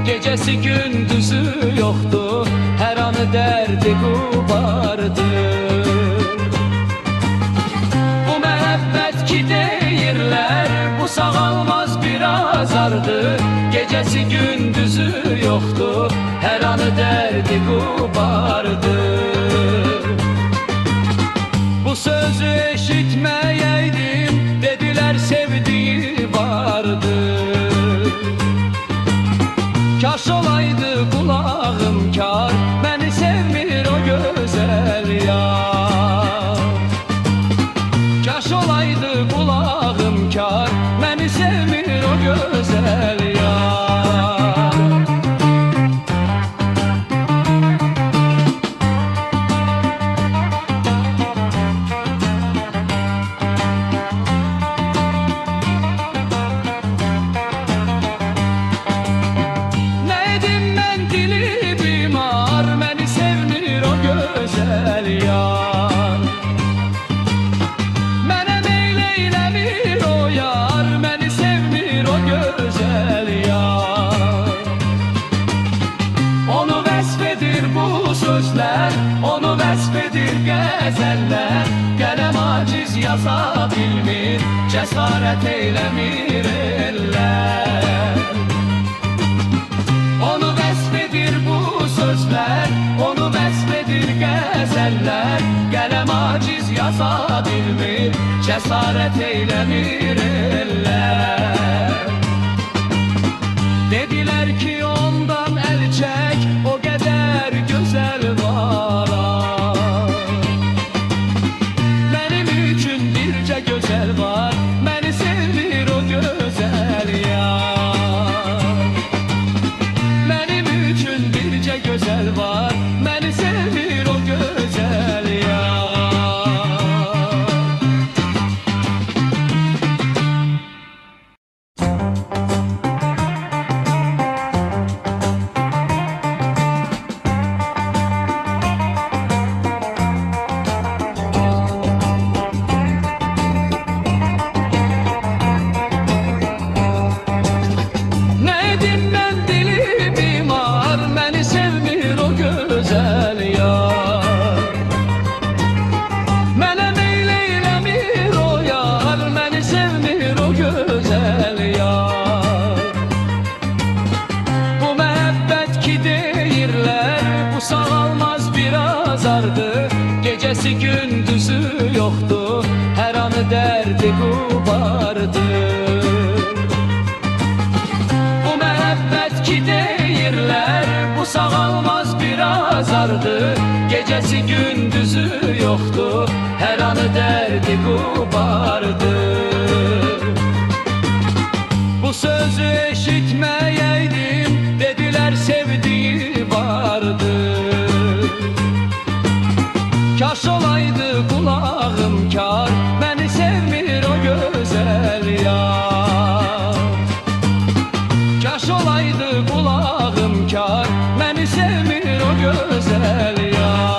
Gecesi gündüzü yoktu, her anı derdi kubardı. Bu mehabbet ki deyirler, bu sağalmaz bir azardı. Gecesi gündüzü yoktu, her anı derdi kubardı. Bu sözü eşitmeyeydim, dediler sevdiği vardı. Kaş olaydı kulağım kar, beni sevmir o güzel yar. Kaş olaydı kulağım kar, beni sevmir o güzel yar. Onu vesfedir gezeller, gələm aciz yaza bilmir, cəsarət eyləmir eller. Onu vesfedir bu sözler, onu vesfedir gezeller, gələm aciz yaza bilmir, cəsarət eyləmir eller. Dediler ki ondan el çək, o qədər gözəl var. Benim üçün bircə gözəl var, məni sevmir o gözəl yar. Benim üçün bircə gözəl var, məni sevmir o gözəl yar. Gecesi gündüzü yoktu, her anı derdi kubardı. Bu mehabbet ki deyirler, bu sağalmaz bir azardı. Gecesi gündüzü yoktu, her anı derdi kubardı. Bu sözü eşitmeyeydim, dediler sevdiği vardı. Kaş olaydı kulağım kar, beni sevmir o güzel yar. Kaş olaydı kulağım kar, beni sevmir o güzel yar.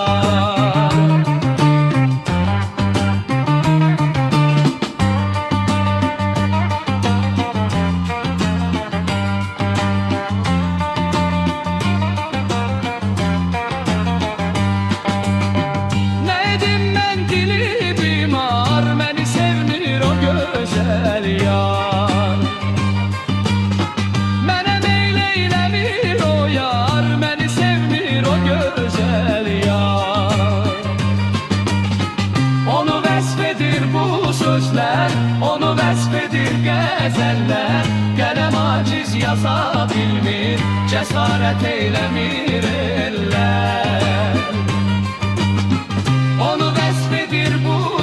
Onu vesfedir gezeller, gələm aciz yaza bilmir, cəsarət eyləmir eller. Onu vesfedir bu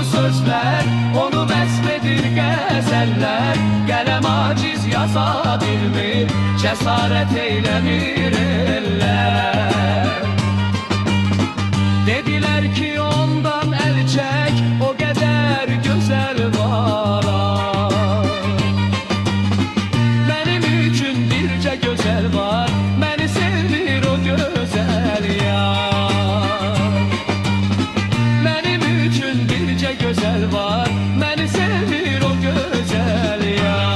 cesaret eylemir eller. Dediler ki ondan el çek, o kadar güzel var. Benim için birce güzel var, beni sevdir o güzel yar. Benim için birce güzel var, beni sevdir o güzel yar.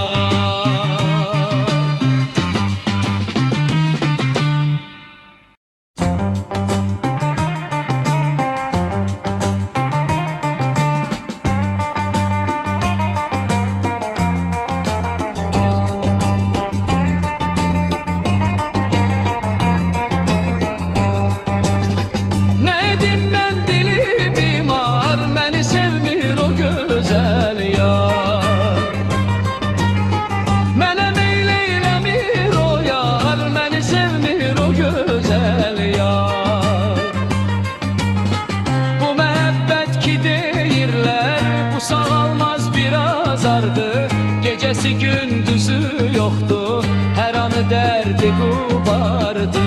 Gecesi gündüzü yoktu, her anı derdi kubardı.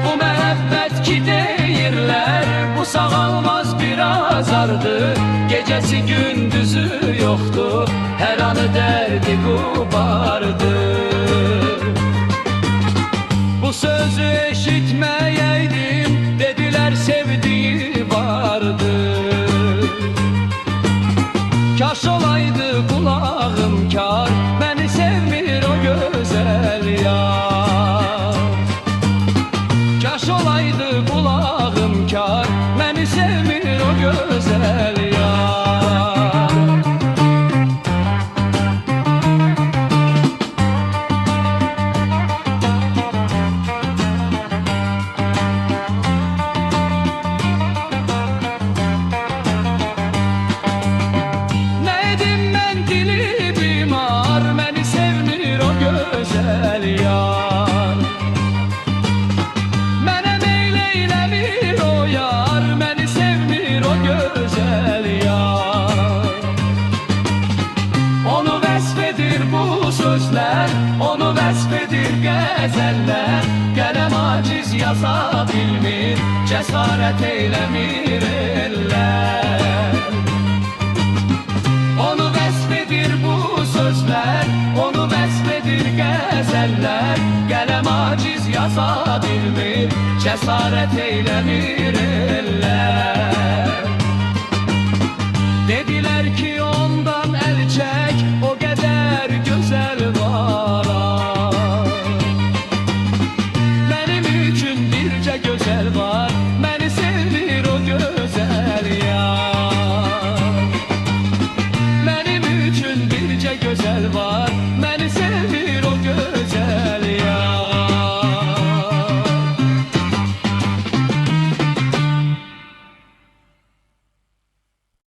Bu mehabbet ki deyirler, bu sağalmaz bir azardı. Gecesi gündüzü yoktu, her anı derdi kubardı. Bu sözü eşitmeyeydim, dediler sevdiği vardı. Kaş olaydı kulağım kar, beni sevmir o güzel yar. Kaş olaydı kulağım kar, beni sevmir o güzel yar. Onu vesfedir gezeller, gələm aciz yaza bilmir, cesaret eylemir eller. Onu vesfedir bu sözler, onu vesfedir gezeller, gələm aciz yaza bilmir, cesaret eylemir eller.